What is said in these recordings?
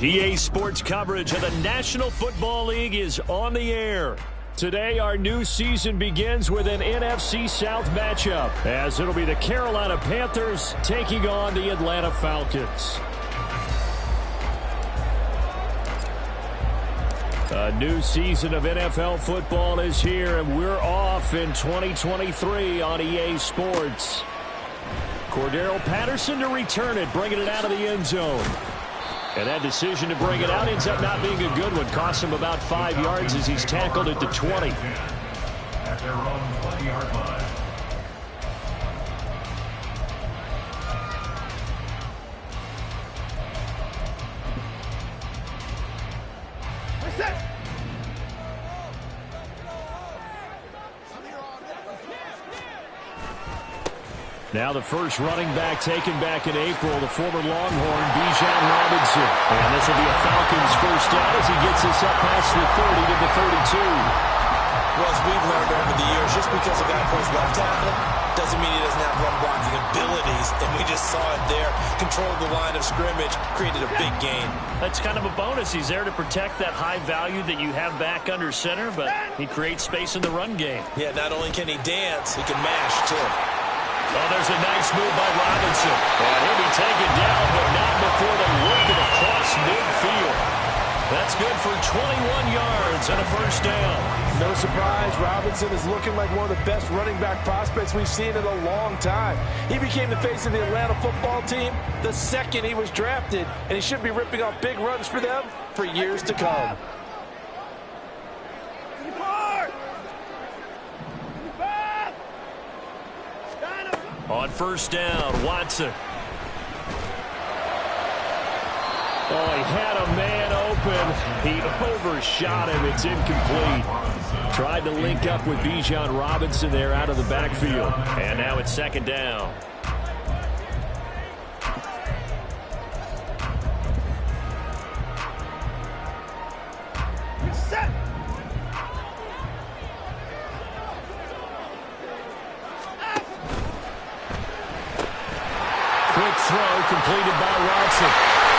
EA Sports coverage of the National Football League is on the air. Today, our new season begins with an NFC South matchup, as it'll be the Carolina Panthers taking on the Atlanta Falcons. A new season of NFL football is here, and we're off in 2023 on EA Sports. Cordero Patterson to return it, bringing it out of the end zone. And that decision to bring it out ends up not being a good one. Costs him about 5 yards as he's tackled at the 20. At their own 20-yard line. Now the first running back taken back in April, the former Longhorn, Bijan Robinson. And this will be a Falcons first down as he gets this up past the 30 to the 32. Well, as we've learned over the years, just because a guy plays left tackle doesn't mean he doesn't have run blocking abilities. And we just saw it there. Controlled the line of scrimmage, created a big gain. That's kind of a bonus. He's there to protect that high value that you have back under center, but he creates space in the run game. Yeah, not only can he dance, he can mash, too. Oh, there's a nice move by Robinson. And he'll be taken down, but not before they work it across midfield. That's good for 21 yards and a first down. No surprise, Robinson is looking like one of the best running back prospects we've seen in a long time. He became the face of the Atlanta football team the second he was drafted, and he should be ripping off big runs for them for years to come. On first down, Watson. Oh, he had a man open. He overshot him. It's incomplete. Tried to link up with Bijan Robinson there out of the backfield. And now it's second down. Set. Quick throw completed by Watson.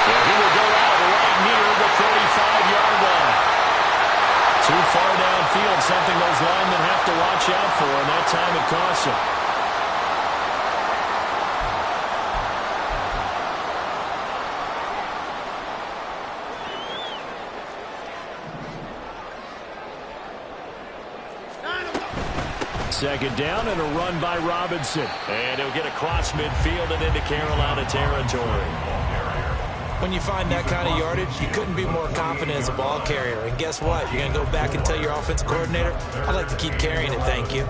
And he will go out right near the 35-yard line. Too far downfield, something those linemen have to watch out for, and that time it costs him. Second down and a run by Robinson. And he'll get across midfield and into Carolina territory. When you find that kind of yardage, you couldn't be more confident as a ball carrier. And guess what? You're going to go back and tell your offensive coordinator, I'd like to keep carrying it, thank you.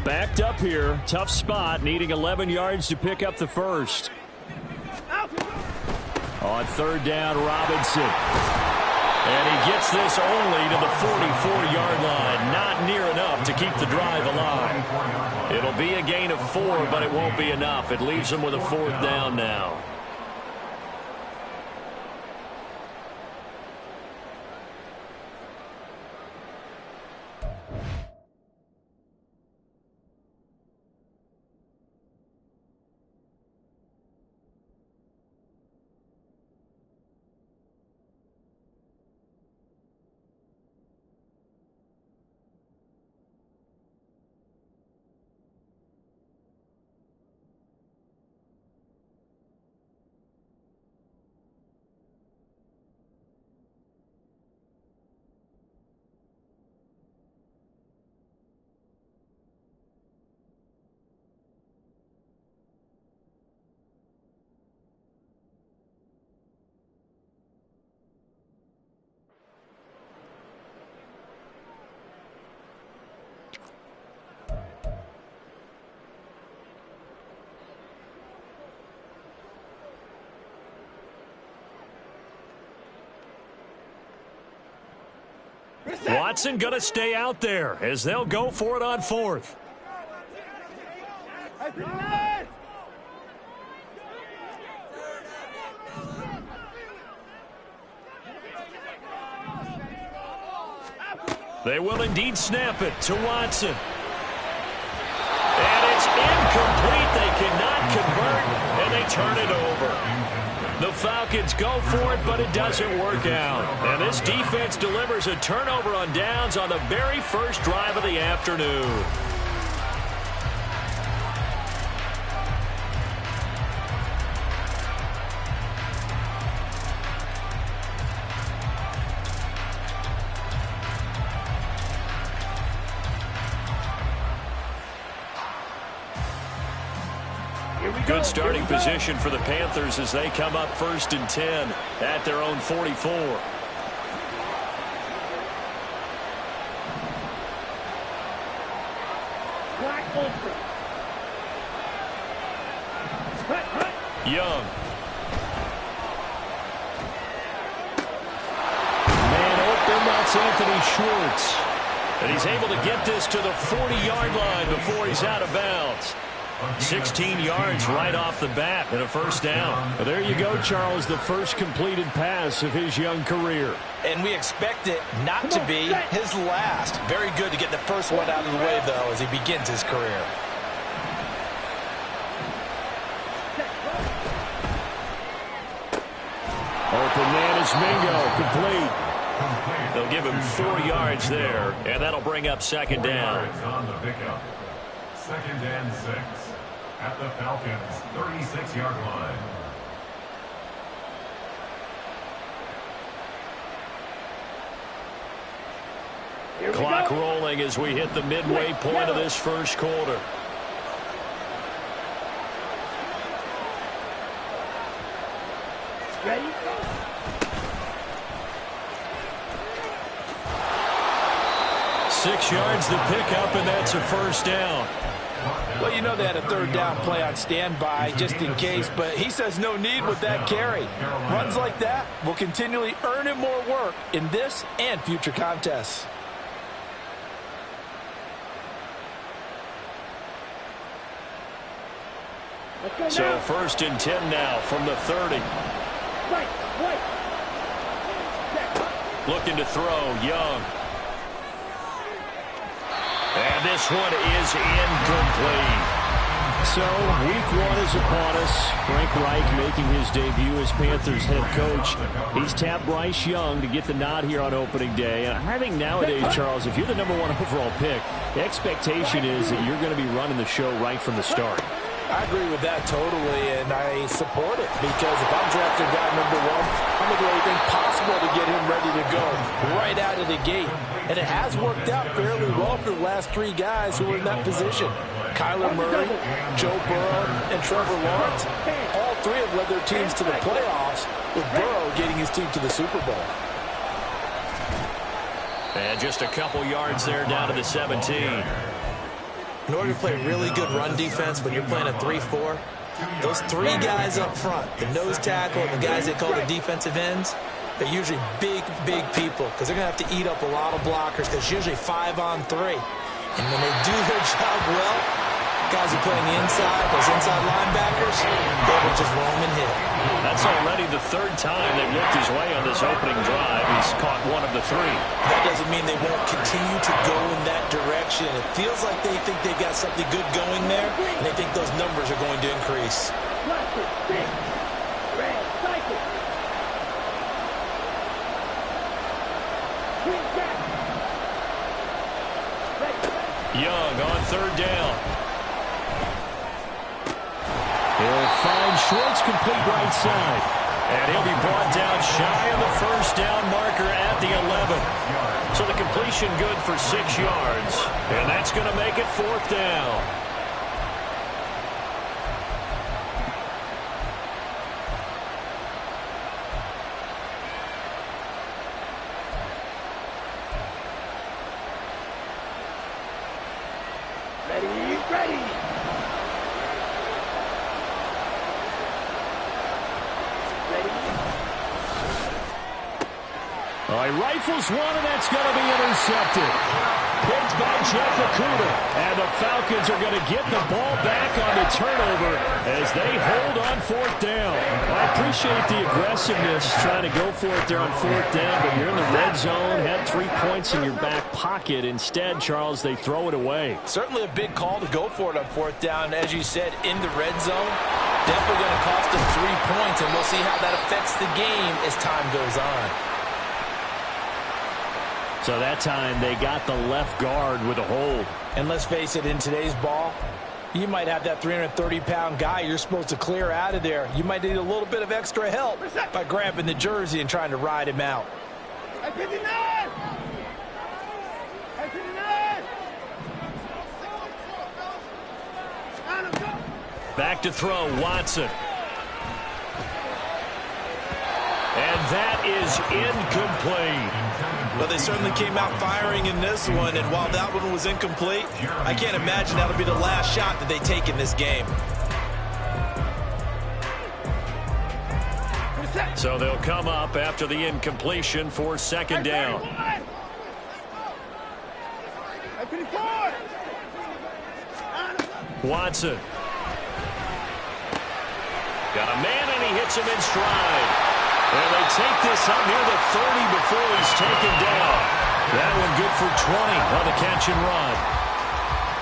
Backed up here. Tough spot, needing 11 yards to pick up the first. On third down, Robinson. And he gets this only to the 44-yard line. Not near enough to keep the drive alive. It'll be a gain of 4, but it won't be enough. It leaves them with a fourth down now. Watson going to stay out there as they'll go for it on fourth. They will indeed snap it to Watson. And it's incomplete. turn it over. The Falcons go for it, but it doesn't work out. And this defense delivers a turnover on downs on the very first drive of the afternoon. Good starting position for the Panthers as they come up 1st and 10 at their own 44. Young. Man open, that's Anthony Schwartz. And he's able to get this to the 40-yard line before he's out of bounds. 16 yards right off the bat and a first down. Well, there you go, Charles, the first completed pass of his young career. And we expect it not to be his last. Very good to get the first one out of the way, though, as he begins his career. Open man is Mingo, complete. They'll give him 4 yards there, and that'll bring up 2nd down. On the pickup. 2nd and 6 at the Falcons' 36-yard line. Clock rolling as we hit the midway point of this first quarter. Ready? 6 yards the pickup, and that's a first down. Well, you know they had a 3rd down play on standby just in case, but he says no need with that carry. Runs like that will continually earn him more work in this and future contests. So 1st and 10 now from the 30. Looking to throw, Young. And this one is incomplete. So, week 1 is upon us. Frank Reich making his debut as Panthers head coach. He's tapped Bryce Young to get the nod here on opening day. And I think nowadays, Charles, if you're the #1 overall pick, the expectation is that you're going to be running the show right from the start. I agree with that totally, and I support it, because if I'm drafting guy #1, I'm going to do everything possible to get him ready to go right out of the gate. And it has worked out fairly well for the last 3 guys who were in that position. Kyler Murray, Joe Burrow, and Trevor Lawrence. All 3 have led their teams to the playoffs, with Burrow getting his team to the Super Bowl. And just a couple yards there down to the 17. In order to play really good run defense when you're playing a 3-4, those 3 guys up front, the nose tackle and the guys they call the defensive ends, they're usually big, big people, because they're going to have to eat up a lot of blockers, because it's usually 5-on-3. And when they do their job well, guys who play on the inside, those inside linebackers, they will just roam and hit. That's already the 3rd time they've looked his way on this opening drive. He's caught 1 of the 3. That doesn't mean they won't continue to go in that direction. It feels like they think they got something good going there, and they think those numbers are going to increase. Young on 3rd down. He'll find Schwartz complete right side. And he'll be brought down shy of the first down marker at the 11. So the completion good for 6 yards. And that's going to make it 4th down. Ready. All right, rifles one, and that's going to be intercepted. Picked by Jeff Okudah. And the Falcons are going to get the ball back on the turnover as they hold on 4th down. I appreciate the aggressiveness trying to go for it there on 4th down, but you're in the red zone, had 3 points in your back pocket. Instead, Charles, they throw it away. Certainly a big call to go for it on 4th down. As you said, in the red zone. Definitely going to cost them 3 points, and we'll see how that affects the game as time goes on. So that time they got the left guard with a hold. And let's face it, in today's ball, you might have that 330-pound guy you're supposed to clear out of there. You might need a little bit of extra help by grabbing the jersey and trying to ride him out. Back to throw, Watson. And that is incomplete. Well, they certainly came out firing in this one, and while that one was incomplete, I can't imagine that'll be the last shot that they take in this game. So they'll come up after the incompletion for second down. Watson. Got a man, and he hits him in stride. And they take this up near the 30 before he's taken down. That one good for 20 on the catch and run.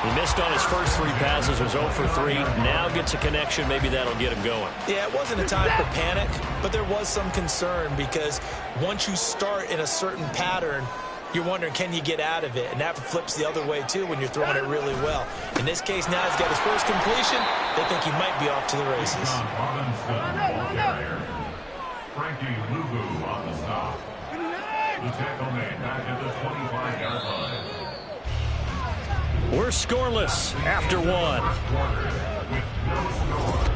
He missed on his first 3 passes, was 0 for 3. Now gets a connection. Maybe that'll get him going. Yeah, it wasn't a time for panic, but there was some concern because once you start in a certain pattern, you're wondering, can you get out of it? And that flips the other way, too, when you're throwing it really well. In this case, now he's got his first completion. They think he might be off to the races. Frankie Luvu on the stop. The tackle made back at the 25-yard line. We're scoreless after one. With no score.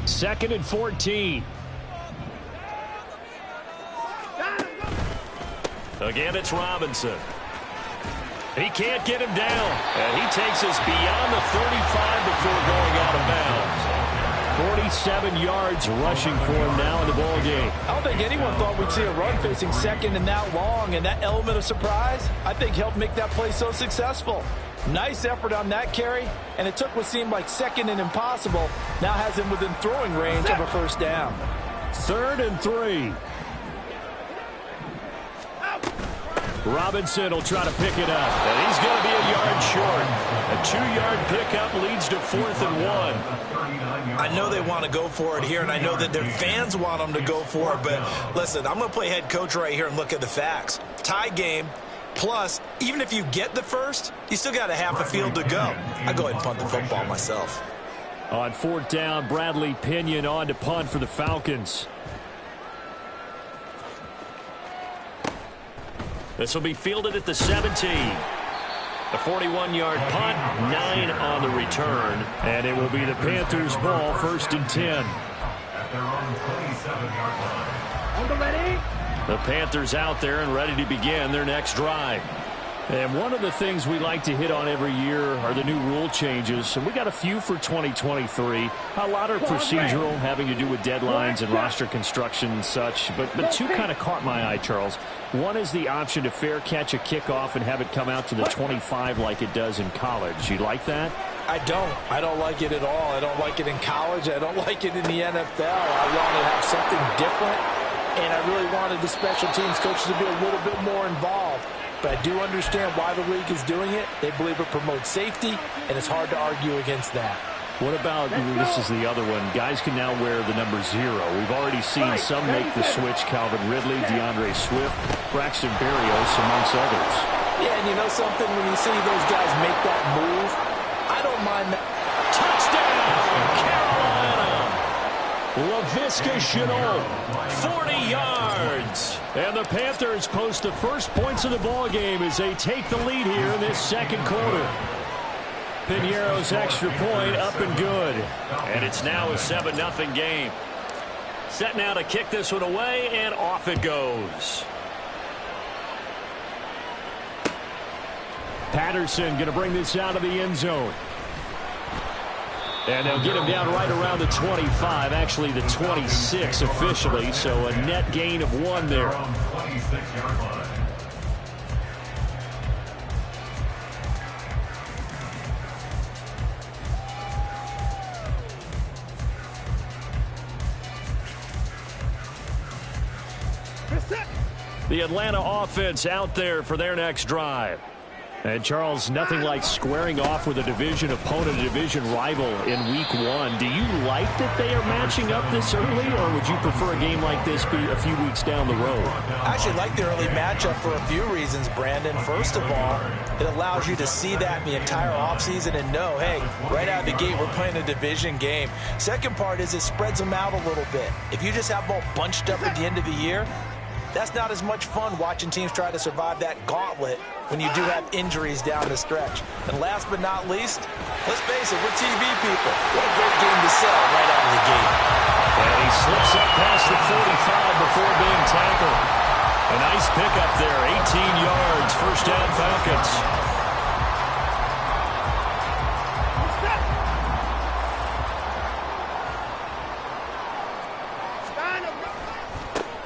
Second and 14. Again, it's Robinson. He can't get him down. And he takes us beyond the 35 before going out of bounds. 47 yards rushing for him now in the ball game. I don't think anyone thought we'd see a run facing second and that long, and that element of surprise, I think, helped make that play so successful. Nice effort on that carry, and it took what seemed like second and impossible. Now has him within throwing range of a first down. 3rd and 3. Robinson will try to pick it up, and he's going to be a yard short. A 2-yard pickup leads to 4th and 1. I know they want to go for it here, and I know that their fans want them to go for it, but listen, I'm going to play head coach right here and look at the facts. Tie game, plus, even if you get the first, you still got a half a field to go. I go ahead and punt the football myself. On 4th down, Bradley Pinion on to punt for the Falcons. This will be fielded at the 17. A 41-yard punt, 9 on the return. And it will be the Panthers' ball, 1st and 10. At their own 27-yard line. On the ready. The Panthers out there and ready to begin their next drive. And one of the things we like to hit on every year are the new rule changes. And we got a few for 2023. A lot are procedural, having to do with deadlines and roster construction and such. But 2 kind of caught my eye, Charles. One is the option to fair catch a kickoff and have it come out to the 25 like it does in college. You like that? I don't like it at all. I don't like it in college. I don't like it in the NFL. I want to have something different. And I really wanted the special teams coaches to be a little bit more involved. But I do understand why the league is doing it. They believe it promotes safety, and it's hard to argue against that. What about, this is the other one, guys can now wear the number 0. We've already seen some make the switch, Calvin Ridley, DeAndre Swift, Braxton Berrios, amongst others. Yeah, and you know something, when you see those guys make that move, I don't mind that. Touchdown, Carolina! Laviska Shenault, 40 yards. And the Panthers post the first points of the ball game as they take the lead here in this second quarter. Piniero's extra point up and good. And it's now a 7-0 game. Set now to kick this one away, and off it goes. Patterson going to bring this out of the end zone. And they'll get him down right around the 25, actually the 26 officially, so a net gain of 1 there. The Atlanta offense out there for their next drive. And, Charles, nothing like squaring off with a division opponent, a division rival in Week 1. Do you like that they are matching up this early, or would you prefer a game like this be a few weeks down the road? I actually like the early matchup for a few reasons, Brandon. First of all, it allows you to see that in the entire offseason and know, hey, right out of the gate, we're playing a division game. Second part is it spreads them out a little bit. If you just have them all bunched up at the end of the year, that's not as much fun watching teams try to survive that gauntlet when you do have injuries down the stretch. And last but not least, let's face it, we're TV people. What a great game to sell right out of the gate. And he slips up past the 45 before being tackled. A nice pickup there, 18 yards, first down Falcons.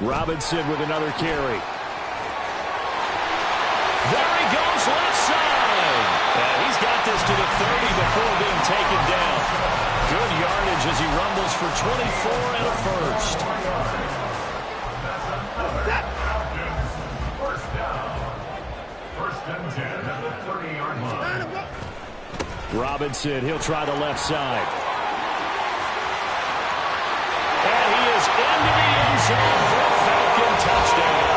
Robinson with another carry. There he goes, left side. And he's got this to the 30 before being taken down. Good yardage as he rumbles for 24 and a first. First down. First and 10 at the 30-yard line. Robinson, he'll try the left side. And he is into the end zone for a Falcon touchdown.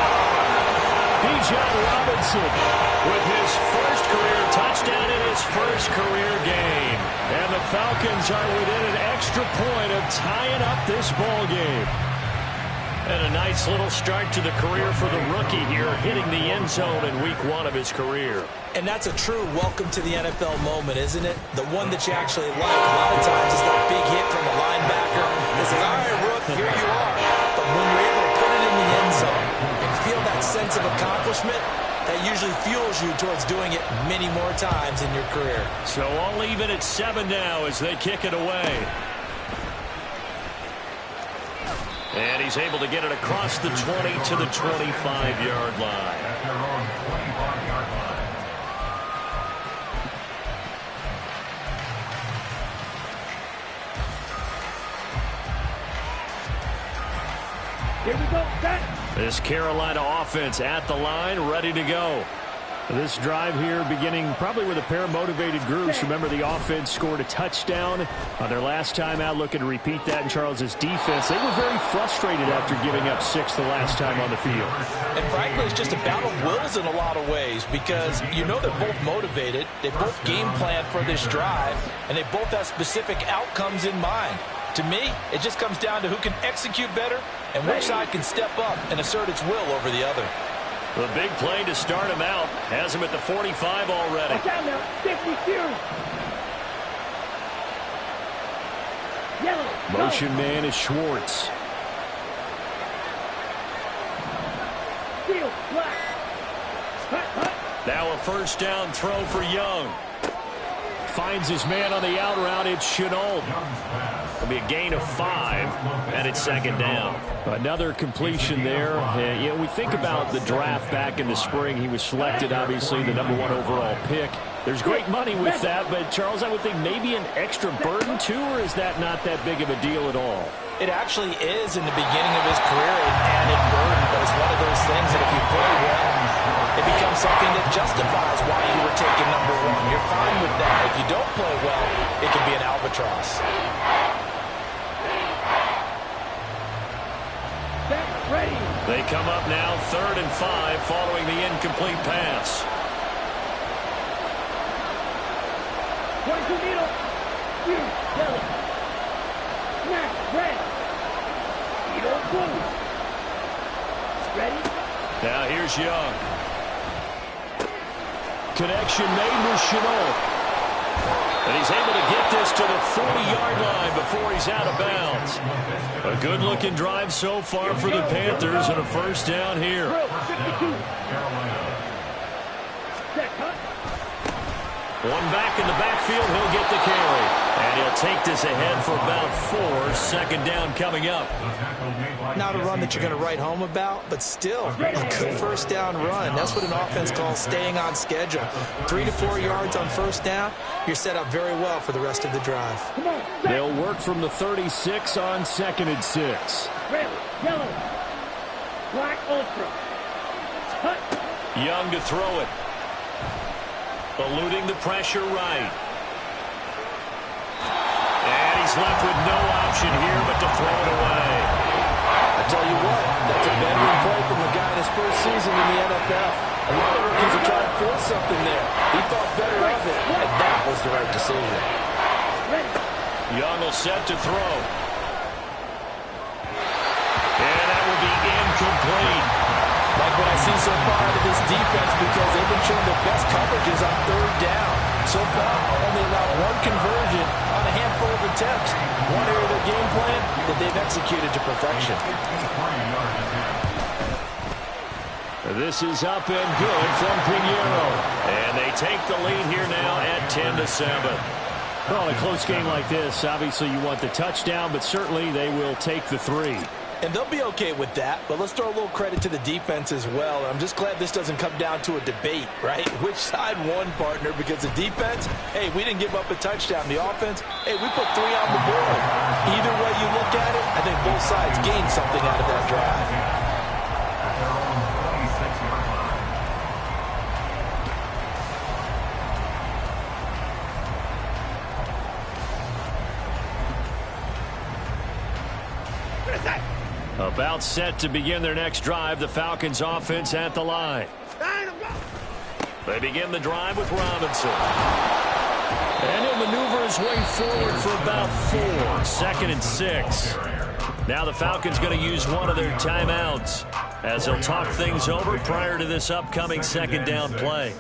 Bijan Robinson with his first career touchdown in his first career game. And the Falcons are within an extra point of tying up this ball game. And a nice little start to the career for the rookie here, hitting the end zone in Week 1 of his career. And that's a true welcome to the NFL moment, isn't it? The one that you actually like. A lot of times it's that big hit from a linebacker that says, all right, Rook, here you are. But when you're able to put it in the end zone and feel that sense of accomplishment, that usually fuels you towards doing it many more times in your career. So all even at 7 now as they kick it away. And he's able to get it across the 20 to the 25-yard line. At their own 25-yard line. Here we go, set. This Carolina offense at the line, ready to go. This drive here beginning probably with a pair of motivated groups. Remember, the offense scored a touchdown on their last time out, looking to repeat that in Charles's defense. They were very frustrated after giving up 6 the last time on the field. And frankly, it's just a battle of wills in a lot of ways because you know they're both motivated, they both game plan for this drive, and they both have specific outcomes in mind. To me, it just comes down to who can execute better and which side can step up and assert its will over the other. The big play to start him out has him at the 45 already. Watch out now, 52. Yellow. Motion man is Schwartz. Steel, black. Hut, hut. Now a first down throw for Young. Finds his man on the out route. It's Chenault. It'll be a gain of 5, and it's second down. Another completion there. You know, we think about the draft back in the spring. He was selected, obviously, the #1 overall pick. There's great money with that, but, Charles, I would think maybe an extra burden, too, or is that not that big of a deal at all? It actually is in the beginning of his career an added burden, but it's one of those things that if you play well, it becomes something that justifies why you were taken #1. You're fine with that. If you don't play well, it can be an albatross. Ready. They come up now 3rd and 5 following the incomplete pass. 22 needle. Yellow. Snap, red. Needle, blue. Ready. Now here's Young. Connection made with Chenault. And he's able to get this to the 40-yard line before he's out of bounds. A good-looking drive so far for the Panthers and a first down here. 52. Set, cut. One back in the backfield, he'll get the carry. And he'll take this ahead for about 4. Second down coming up. Not a run that you're going to write home about, but still a good first down run. That's what an offense calls staying on schedule. 3 to 4 yards on first down, you're set up very well for the rest of the drive. Come on, set. They'll work from the 36 on 2nd and 6. Red, yellow. Black Ultra. Cut. Young to throw it. Eluding the pressure right. And he's left with no option here but to throw it away. I tell you what, that's a veteran play from a guy in his first season in the NFL. A lot of rookies are trying to force something there. He thought better of it, and that was the right decision. Young will set to throw. And that will be incomplete. Like what I see so far out of this defense, because they've been showing their best coverages on third down. So far, only allowed one conversion on a handful of attempts. One area of their game plan that they've executed to perfection. This is up and good from Pinheiro. And they take the lead here now at 10-7. Well, in a close game like this, obviously you want the touchdown, but certainly they will take the 3. And they'll be okay with that, but let's throw a little credit to the defense as well. I'm just glad this doesn't come down to a debate, right? Which side won, partner? Because the defense, hey, we didn't give up a touchdown. The offense, hey, we put 3 on the board. Either way you look at it, I think both sides gained something out of that drive. About set to begin their next drive, the Falcons offense at the line. They begin the drive with Robinson. And he'll maneuver his way forward for about 4. 2nd and 6. Now the Falcons going to use one of their timeouts as they'll talk things over prior to this upcoming 2nd down play.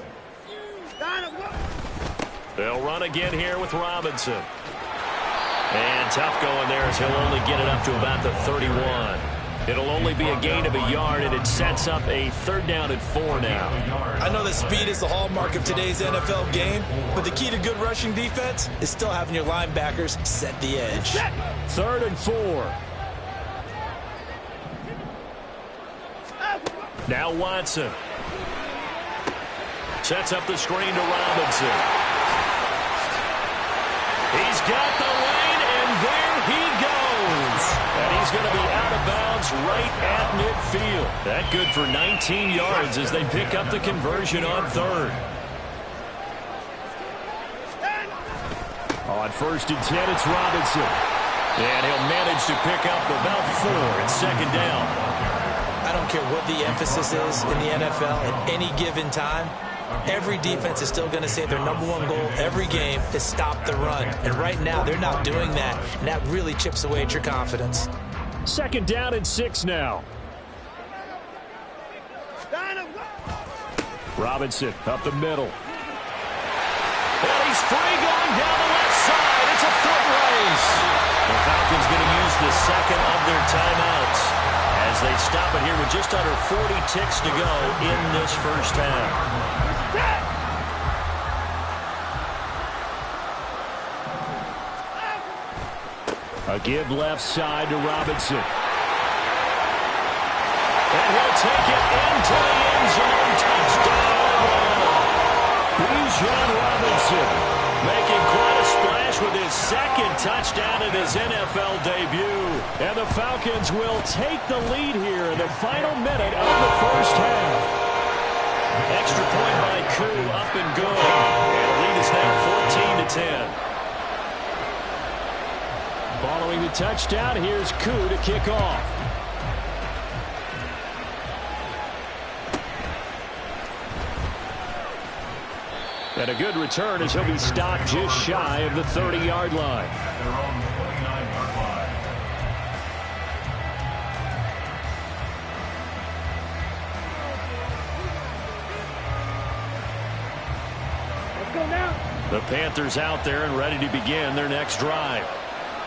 They'll run again here with Robinson. And tough going there as he'll only get it up to about the 31. It'll only be a gain of a yard, and it sets up a 3rd down and 4 now. I know that speed is the hallmark of today's NFL game, but the key to good rushing defense is still having your linebackers set the edge. 3rd and 4. Now Watson. Sets up the screen to Robinson. He's got the lane, and there he goes. And he's going to be out of bounds right at midfield. That good for 19 yards as they pick up the conversion on 3rd. On 1st and 10, it's Robinson. And he'll manage to pick up about 4 at 2nd down. I don't care what the emphasis is in the NFL at any given time. Every defense is still going to say their #1 goal every game is stop the run. And right now, they're not doing that, and that really chips away at your confidence. 2nd down and 6 now. Robinson up the middle. And he's free going down the left side. It's a foot race. The Falcons going to use the 2nd of their timeouts as they stop it here with just under 40 ticks to go in this first half. A give left side to Robinson. And he'll take it into the end zone. Touchdown. Bijan Robinson making quite a splash with his 2nd touchdown in his NFL debut. And the Falcons will take the lead here in the final minute of the first half. Extra point by Koo, up and good. And the lead is now 14-10. Following the touchdown, here's Koo to kick off. And a good return as he'll be stopped just shy of the 30-yard line. The Panthers out there and ready to begin their next drive.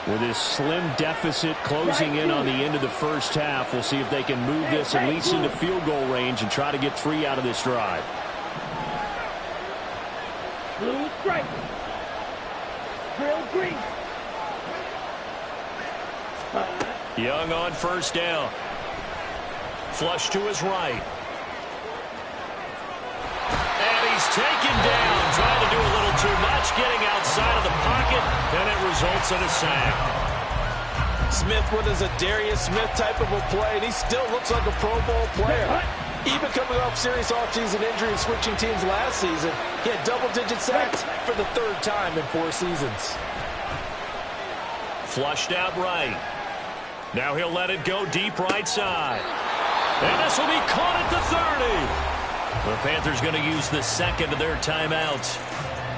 With this slim deficit closing in on the end of the first half, we'll see if they can move this at least into field goal range and try to get 3 out of this drive. Blue stripe. Drill green. Young on 1st down. Flush to his right. And he's taken down. Trying to do a little too much. Getting outside of the pocket. And it results in a sack. Smith was a Darius Smith type of a play, and he still looks like a Pro Bowl player. Even coming off serious offseason injury and switching teams last season, he had double-digit sacks for the 3rd time in 4 seasons. Flushed out right. Now he'll let it go deep right side. And this will be caught at the 30. The Panthers going to use the second of their timeouts,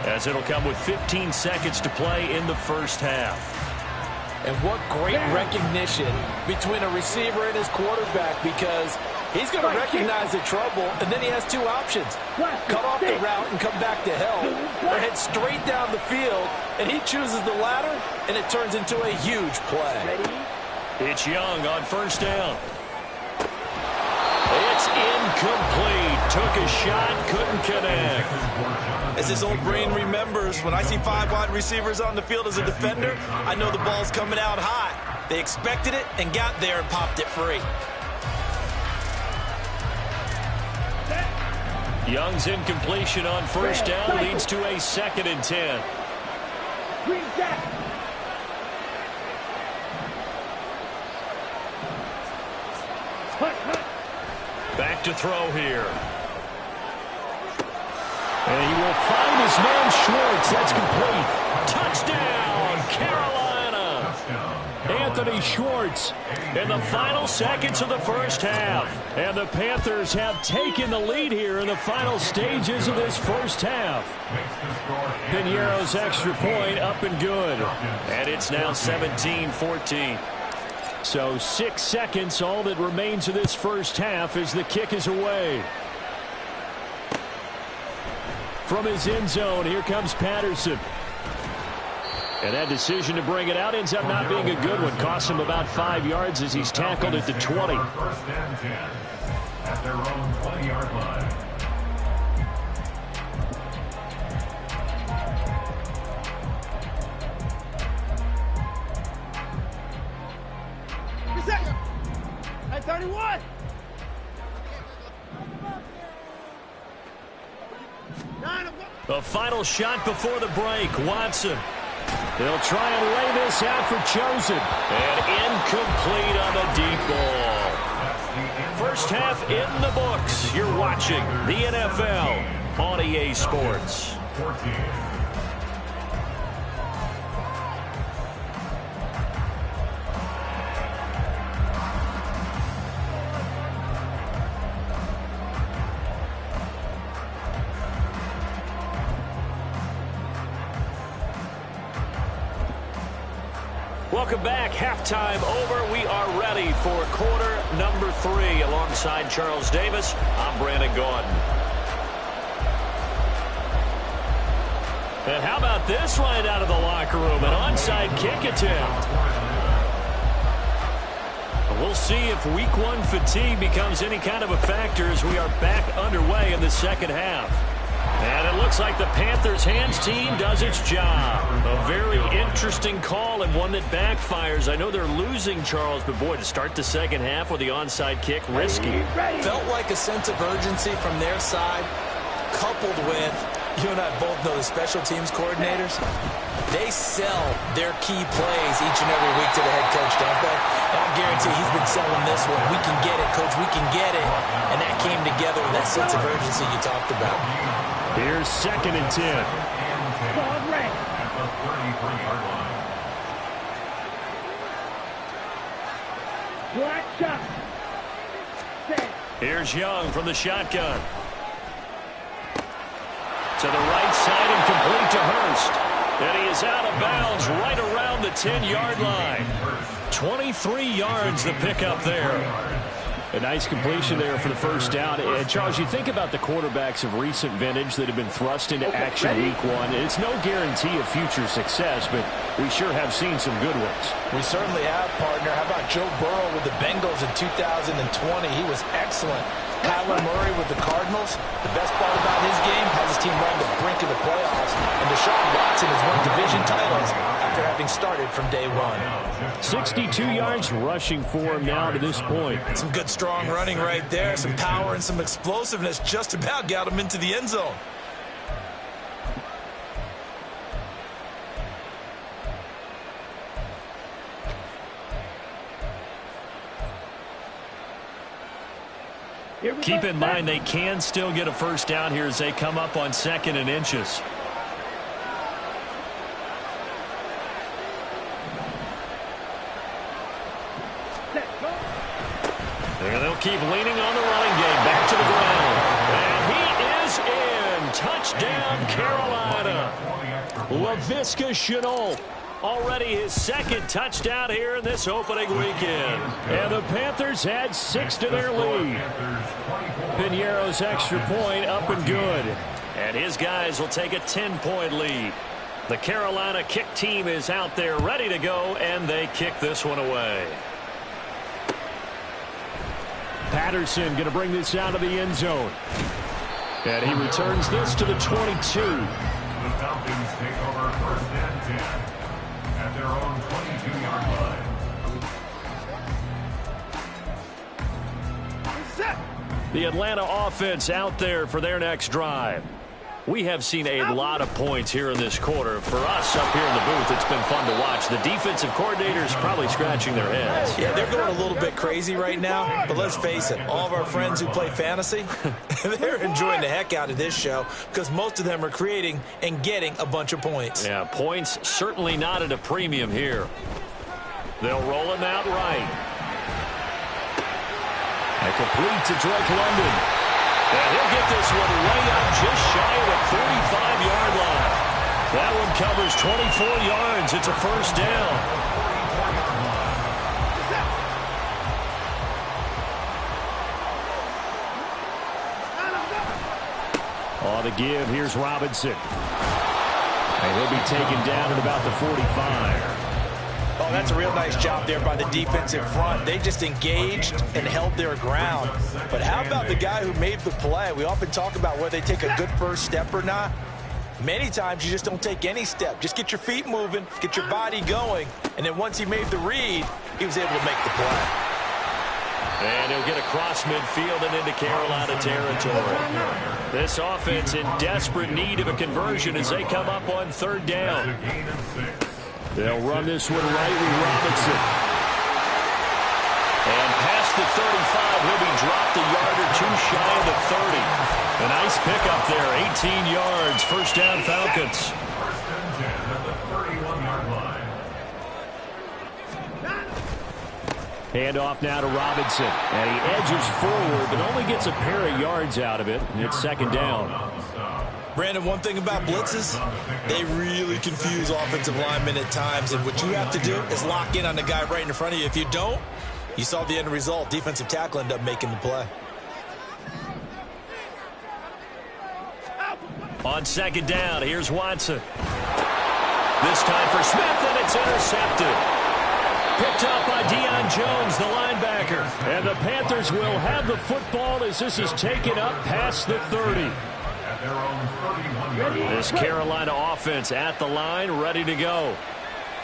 as it'll come with 15 seconds to play in the first half. And what great recognition between a receiver and his quarterback, because he's going to recognize the trouble, and then he has 2 options. Cut off the route and come back to help, or head straight down the field, and he chooses the latter, and it turns into a huge play. It's Young on first down. It's incomplete. Took a shot, couldn't connect. As his old brain remembers, when I see 5 wide receivers on the field as a defender, I know the ball's coming out hot. They expected it and got there and popped it free. Young's incompletion on first down leads to a 2nd and 10. Back to throw here. And he will find his man Schwartz. That's complete. Touchdown, Carolina. Anthony Schwartz in the final seconds of the first half. And the Panthers have taken the lead here in the final stages of this first half. Piñeiro's extra point up and good. And it's now 17-14. So 6 seconds, all that remains of this first half as the kick is away. From his end zone, here comes Patterson. And that decision to bring it out ends up not being a good one. Cost him about 5 yards as he's tackled at the 20. First and 10 at their own 20-yard line. At 31. The final shot before the break. Watson. He'll try and lay this out for Chosen. And incomplete on the deep ball. First half in the books. You're watching the NFL on EA Sports. 14. Welcome back. Halftime over. We are ready for quarter number 3. Alongside Charles Davis, I'm Brandon Gaudin. And how about this right out of the locker room? An onside kick attempt. We'll see if week 1 fatigue becomes any kind of a factor as we are back underway in the second half. And it looks like the Panthers hands team does its job. A very interesting call and one that backfires. I know they're losing, Charles, but boy, to start the second half with the onside kick, risky. Felt like a sense of urgency from their side, coupled with, you and I both know the special teams coordinators. They sell their key plays each and every week to the head coach, don't they? And I guarantee he's been selling this one. We can get it, coach. We can get it. And that came together with that sense of urgency you talked about. Here's 2nd and 10. At the 33-yard line. Black shot. Set. Here's Young from the shotgun. To the right side and complete to Hurst. And he is out of bounds right around the 10-yard line. 23 yards the pickup there. A nice completion there for the first down. And Charles, you think about the quarterbacks of recent vintage that have been thrust into action week 1. It's no guarantee of future success, but we sure have seen some good ones. We certainly have, partner. How about Joe Burrow with the Bengals in 2020? He was excellent. Kyler Murray with the Cardinals. The best part about his game has his team right on the brink of the playoffs. And Deshaun Watson has won division titles after having started from day 1. 62 yards rushing for him now to this point. Some good strong running right there. Some power and some explosiveness just about got him into the end zone. Keep in mind they can still get a first down here as they come up on 2nd and inches. And they'll keep leaning on the running game. Back to the ground. And he is in. Touchdown, Carolina. Laviska Shenault. Already his 2nd touchdown here in this opening weekend. And the Panthers add 6 to their lead. Piñeiro's extra point up and good. And his guys will take a 10-point lead. The Carolina kick team is out there ready to go, and they kick this one away. Patterson going to bring this out of the end zone. And he returns this to the 22. The Falcons take over 1st and 10 at their own 22-yard line. The Atlanta offense out there for their next drive. We have seen a lot of points here in this quarter. For us up here in the booth, it's been fun to watch. The defensive coordinators probably scratching their heads. Yeah, they're going a little bit crazy right now. But let's face it, all of our friends who play fantasy, they're enjoying the heck out of this show because most of them are creating and getting a bunch of points. Yeah, points certainly not at a premium here. They'll roll him out right. And complete to Drake London. And he'll get this one way up just shy of the 45-yard line. That one covers 24 yards. It's a first down. On the give, here's Robinson. And he'll be taken down at about the 45. Oh, that's a real nice job there by the defensive front. They just engaged and held their ground. But how about the guy who made the play? We often talk about whether they take a good first step or not. Many times you just don't take any step. Just get your feet moving, get your body going. And then once he made the read, he was able to make the play. And he'll get across midfield and into Carolina territory. This offense in desperate need of a conversion as they come up on 3rd down. They'll run this one right with Robinson. And past the 35, he'll be dropped a yard or two shy of the 30. A nice pickup there, 18 yards, first down Falcons. 1st and 10 at the 31-yard line. Hand off now to Robinson. And he edges forward, but only gets a pair of yards out of it. And it's 2nd down. Brandon, one thing about blitzes, they really confuse offensive linemen at times. And what you have to do is lock in on the guy right in front of you. If you don't, you saw the end result. Defensive tackle ended up making the play. On 2nd down, here's Watson. This time for Smith, and it's intercepted. Picked up by Deion Jones, the linebacker. And the Panthers will have the football as this is taken up past the 30. This Carolina offense at the line, ready to go.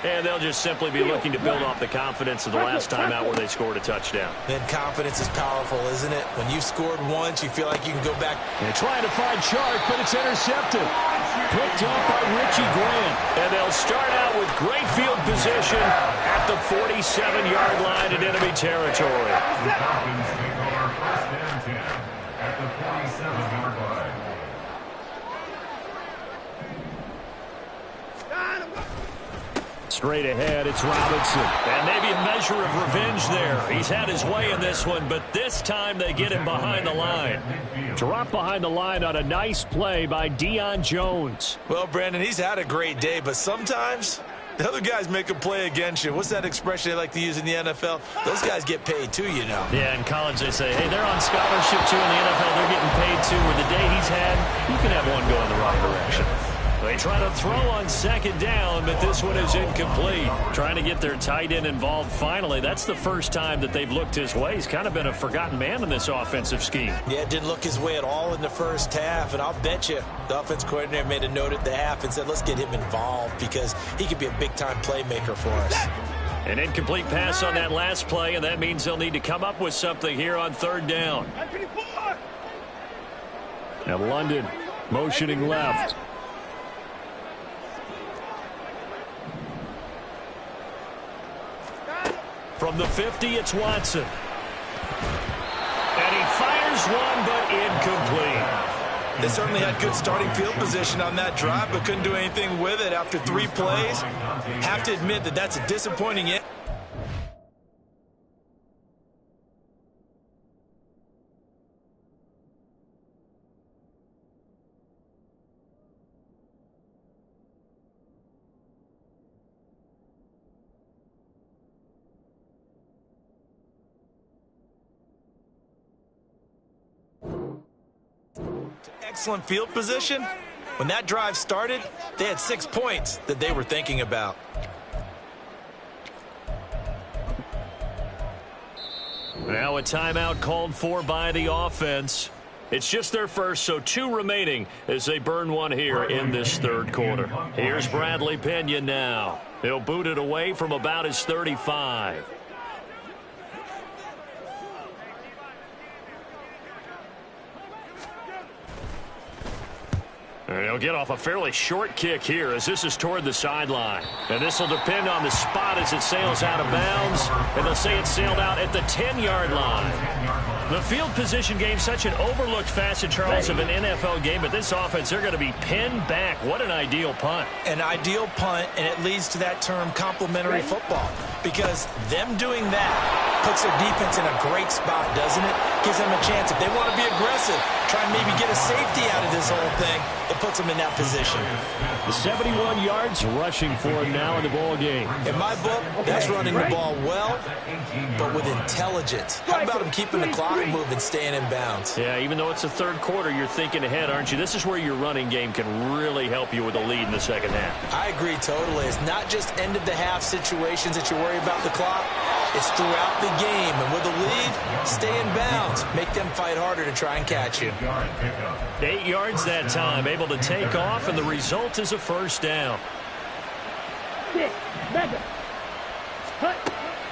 And they'll just simply be looking to build off the confidence of the last time out where they scored a touchdown. Then confidence is powerful, isn't it? When you've scored once, you feel like you can go back. They're trying to find Chark, but it's intercepted. Picked up by Richie Grant. And they'll start out with great field position at the 47-yard line in enemy territory. The Falcons take over 1st and 10 at the 47-yard line. Straight ahead, it's Robinson. And maybe a measure of revenge there. He's had his way in this one, but this time they get him behind the line. Drop behind the line on a nice play by Deion Jones. Well, Brandon, he's had a great day, but sometimes the other guys make a play against you. What's that expression they like to use in the NFL? Those guys get paid too, you know. Yeah, in college they say, hey, they're on scholarship too. In the NFL, they're getting paid too. Where the day he's had, you can have one go in the wrong direction. They try to throw on 2nd down, but this one is incomplete. Trying to get their tight end involved finally. That's the first time that they've looked his way. He's kind of been a forgotten man in this offensive scheme. Yeah, it didn't look his way at all in the first half, and I'll bet you the offense coordinator made a note at the half and said, let's get him involved because he could be a big-time playmaker for us. An incomplete pass on that last play, and that means they'll need to come up with something here on 3rd down. Now London motioning left. From the 50, it's Watson. And he fires Here's one, but incomplete. They certainly had good starting field position on that drive, but couldn't do anything with it after 3 plays. Have to admit that that's a disappointing end. Excellent field position. When that drive started, they had 6 points that they were thinking about. Now a timeout called for by the offense. It's just their first, so 2 remaining as they burn one here in this third quarter. Here's Bradley Pena now. He'll boot it away from about his 35. And he'll get off a fairly short kick here as this is toward the sideline. And this will depend on the spot as it sails out of bounds. And they'll say it sailed out at the 10-yard line. The field position game, such an overlooked facet, Charles, of an NFL game. But this offense, they're going to be pinned back. What an ideal punt. An ideal punt, and it leads to that term complementary football. Because them doing that puts their defense in a great spot, doesn't it? Gives them a chance. If they want to be aggressive, try and maybe get a safety out of this whole thing, it puts them in that position. The 71 yards rushing for him now in the ball game. In my book, that's running the ball well, but with intelligence. How about him keeping the clock moving, staying in bounds? Yeah, even though it's the third quarter, you're thinking ahead, aren't you? This is where your running game can really help you with a lead in the second half. I agree totally. It's not just end-of-the-half situations that you worry about the clock. It's throughout the game. And with a lead, stay in bounds. Make them fight harder to try and catch you. 8 yards that time, able to take off, and the result is a first down.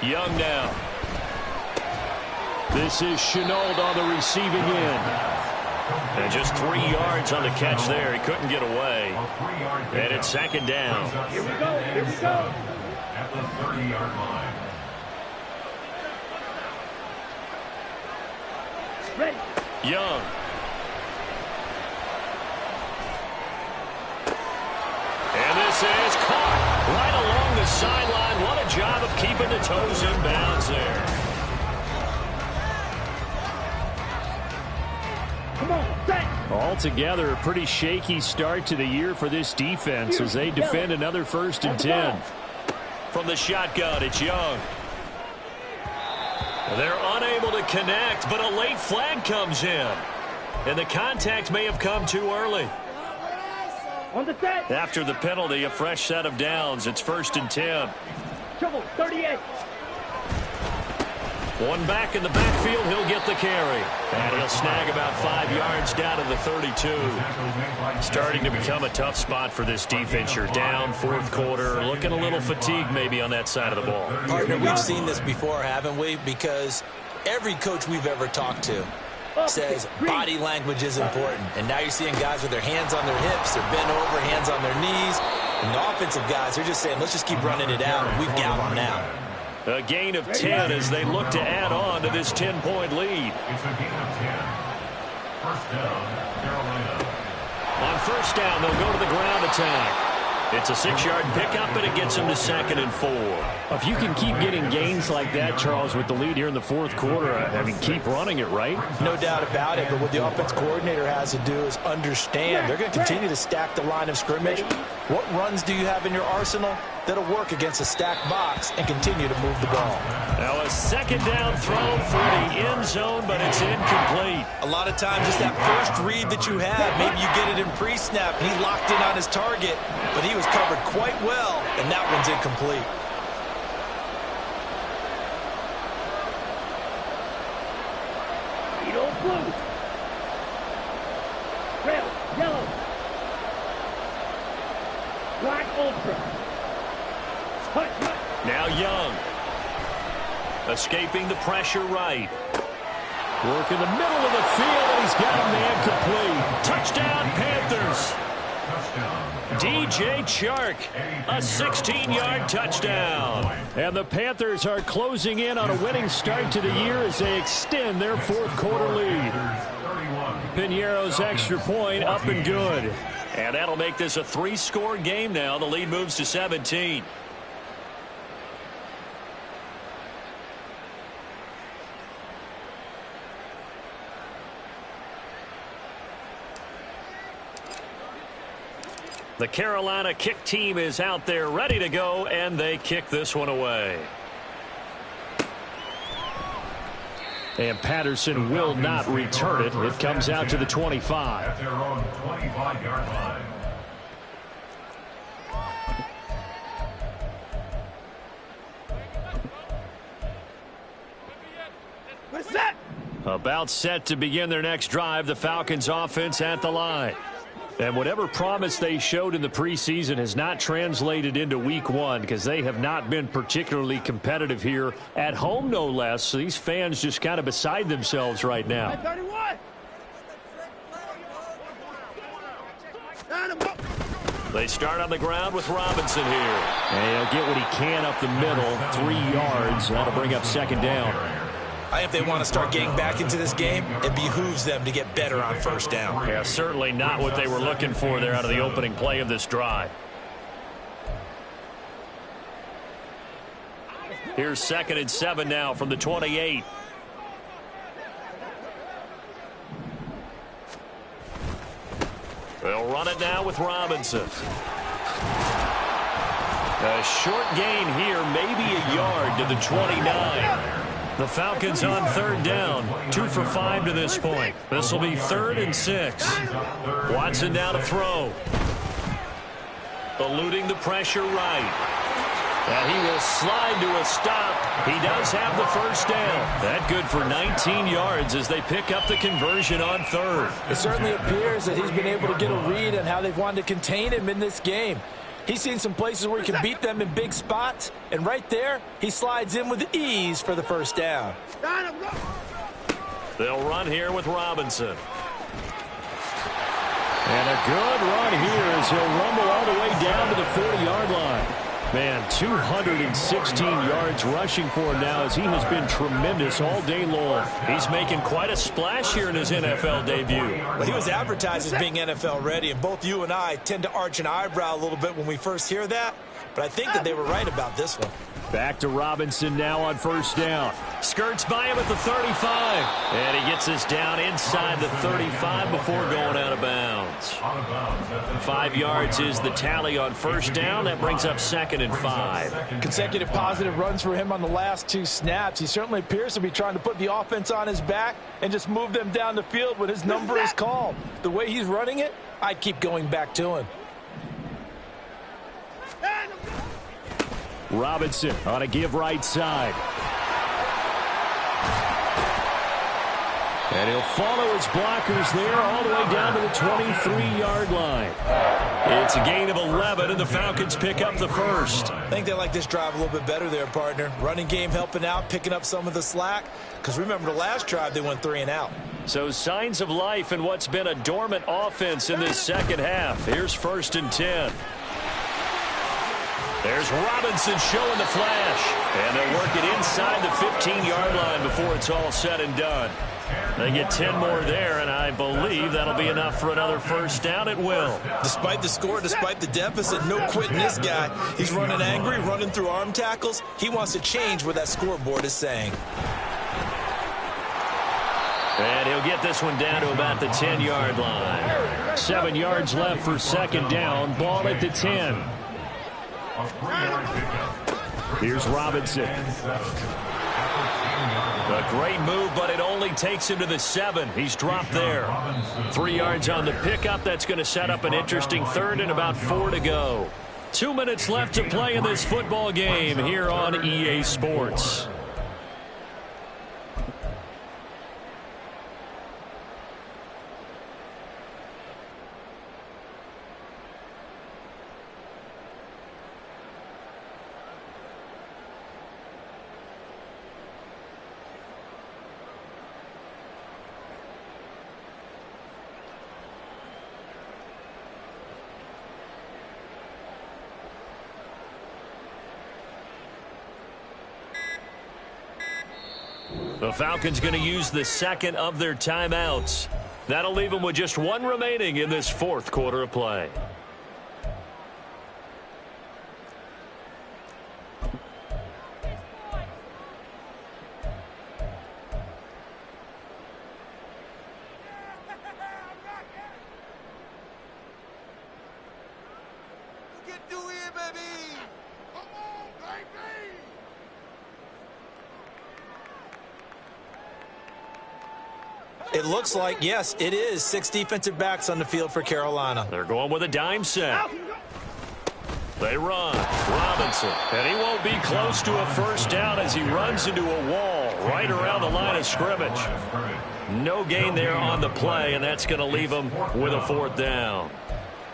Young now. This is Chenault on the receiving end. And just 3 yards on the catch there. He couldn't get away. And it's second down. Here we go. Here we go. At the 30-yard line. Ready. Young. And this is caught right along the sideline. What a job of keeping the toes in bounds there. Come on, set. Altogether, a pretty shaky start to the year for this defense as they defend another 1st and 10. From the shotgun, it's Young. They're unable to connect, but a late flag comes in. And the contact may have come too early. On the set. After the penalty, a fresh set of downs. It's 1st and 10. Trouble, 38. One back in the backfield, he'll get the carry. And he'll snag about 5 yards down to the 32. Starting to become a tough spot for this defense. You're down, 4th quarter, looking a little fatigued maybe on that side of the ball. Partner, we've seen this before, haven't we? Because every coach we've ever talked to says body language is important. And now you're seeing guys with their hands on their hips, they're bent over, hands on their knees. And the offensive guys, they're just saying, let's just keep running it out, and we've got them now. A gain of 10 as they look to add on to this 10-point lead. It's a gain of 10. First down, Carolina. On first down, they'll go to the ground attack. It's a 6-yard pickup, and it gets them to 2nd and 4. If you can keep getting gains like that, Charles, with the lead here in the 4th quarter, I mean, keep running it, right? No doubt about it, but what the offense coordinator has to do is understand they're going to continue to stack the line of scrimmage. What runs do you have in your arsenal that'll work against a stacked box and continue to move the ball? Now a 2nd down throw for the end zone, but it's incomplete. A lot of times it's that first read that you have. Maybe you get it in pre-snap, and he locked in on his target, but he was covered quite well, and that one's incomplete. Blue. Red, yellow. Black ultra. Now Young. Escaping the pressure right. Work in the middle of the field, and he's got a man complete. Touchdown, Panthers. DJ Chark, a 16-yard touchdown. And the Panthers are closing in on a winning start to the year as they extend their fourth-quarter lead. Piñeiro's extra point up and good. And that'll make this a three-score game now. The lead moves to 17. The Carolina kick team is out there ready to go, and they kick this one away. And Patterson will not return it. It comes out to the 25. At their own 25-yard line. We're set. About set to begin their next drive. The Falcons offense at the line. And whatever promise they showed in the preseason has not translated into week one because they have not been particularly competitive here at home, no less. So these fans just kind of beside themselves right now. 31. They start on the ground with Robinson here. And he'll get what he can up the middle, 3 yards. That'll bring up second down. I think if they want to start getting back into this game, it behooves them to get better on first down. Yeah, certainly not what they were looking for there out of the opening play of this drive. Here's 2nd and 7 now from the 28. They'll run it now with Robinson. A short gain here, maybe a yard to the 29. The Falcons on 3rd down, 2 for 5 to this point. This will be 3rd and 6. Watson now to throw. Eluding the pressure right. And he will slide to a stop. He does have the first down. That good for 19 yards as they pick up the conversion on 3rd. It certainly appears that he's been able to get a read on how they've wanted to contain him in this game. He's seen some places where he can beat them in big spots, and right there, he slides in with ease for the first down. They'll run here with Robinson. And a good run here as he'll rumble all the way down to the 40-yard line. Man, 216 yards rushing for him now as he has been tremendous all day long. He's making quite a splash here in his NFL debut. Well, he was advertised as being NFL ready, and both you and I tend to arch an eyebrow a little bit when we first hear that, but I think that they were right about this one. Back to Robinson now on first down. Skirts by him at the 35. And he gets us down inside the 35 before going out of bounds. 5 yards is the tally on first down. That brings up 2nd and 5. Consecutive positive runs for him on the last 2 snaps. He certainly appears to be trying to put the offense on his back and just move them down the field when his number is called. The way he's running it, I keep going back to him. Robinson on a give right side. And he'll follow his blockers there all the way down to the 23-yard line. It's a gain of 11, and the Falcons pick up the first. I think they like this drive a little bit better there, partner. Running game helping out, picking up some of the slack. Because remember the last drive, they went 3 and out. So signs of life in what's been a dormant offense in this second half. Here's 1st and 10. There's Robinson showing the flash. And they'll work it inside the 15-yard line before it's all said and done. They get 10 more there, and I believe that'll be enough for another first down. It will. Despite the score, despite the deficit, no quitting this guy. He's running angry, running through arm tackles. He wants to change what that scoreboard is saying. And he'll get this one down to about the 10-yard line. 7 yards left for second down. Ball at the 10. Here's Robinson. A great move, but it only takes him to the 7. He's dropped there. 3 yards on the pickup. That's going to set up an interesting 3rd and about 4 to go. 2 minutes left to play in this football game here on EA Sports. The Falcons going to use the second of their timeouts. That'll leave them with just one remaining in this fourth quarter of play. It looks like, yes, it is 6 defensive backs on the field for Carolina. They're going with a dime set. They run. Robinson. And he won't be close to a first down as he runs into a wall right around the line of scrimmage. No gain there on the play, and that's going to leave him with a fourth down.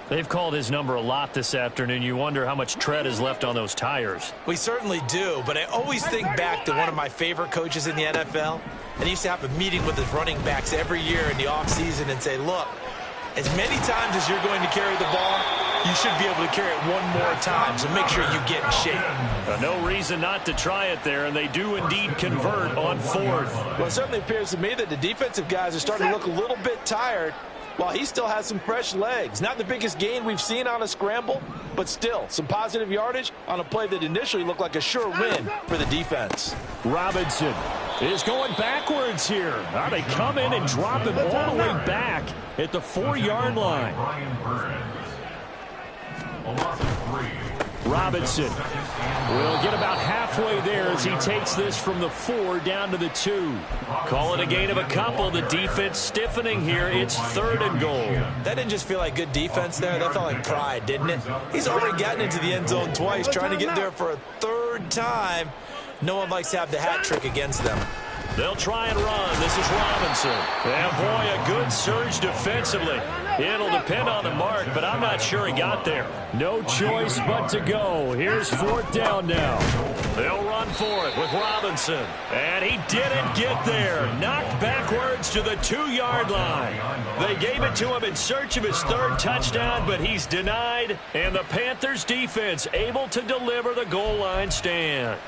They've called his number a lot this afternoon. You wonder how much tread is left on those tires. We certainly do, but I always think back to one of my favorite coaches in the NFL. And he used to have a meeting with his running backs every year in the offseason and say, look, as many times as you're going to carry the ball, you should be able to carry it one more time, so make sure you get in shape. No reason not to try it there, and they do indeed convert on fourth. Well, it certainly appears to me that the defensive guys are starting to look a little bit tired, while he still has some fresh legs. Not the biggest gain we've seen on a scramble, but still some positive yardage on a play that initially looked like a sure win for the defense. Robinson is going backwards here. Now they come in and drop him all the way back at the 4-yard line. Robinson will get about halfway there as he takes this from the 4 down to the 2. Call it a gain of a couple. The defense stiffening here. It's 3rd and goal. That didn't just feel like good defense there. That felt like pride, didn't it? He's already gotten into the end zone twice, trying to get there for a 3rd time. No one likes to have the hat trick against them. They'll try and run. This is Robinson. And boy, a good surge defensively. It'll depend on the mark, but I'm not sure he got there. No choice but to go. Here's 4th down now. They'll run for it with Robinson. And he didn't get there. Knocked backwards to the 2-yard line. They gave it to him in search of his 3rd touchdown, but he's denied. And the Panthers defense able to deliver the goal line stand.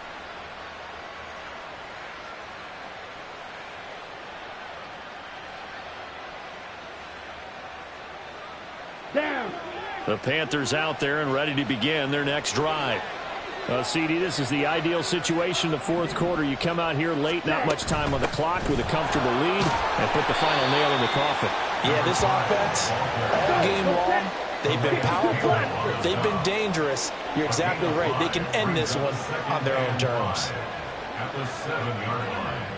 Down. The Panthers out there and ready to begin their next drive. CD, this is the ideal situation in the 4th quarter. You come out here late, not much time on the clock with a comfortable lead, and put the final nail in the coffin. Yeah, this offense, all game long, they've been powerful, they've been dangerous. You're exactly right. They can end this one on their own terms. At the 7-yard line.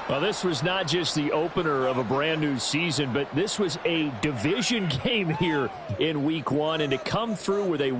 Well, this was not just the opener of a brand new season, but this was a division game here in week 1, and to come through with a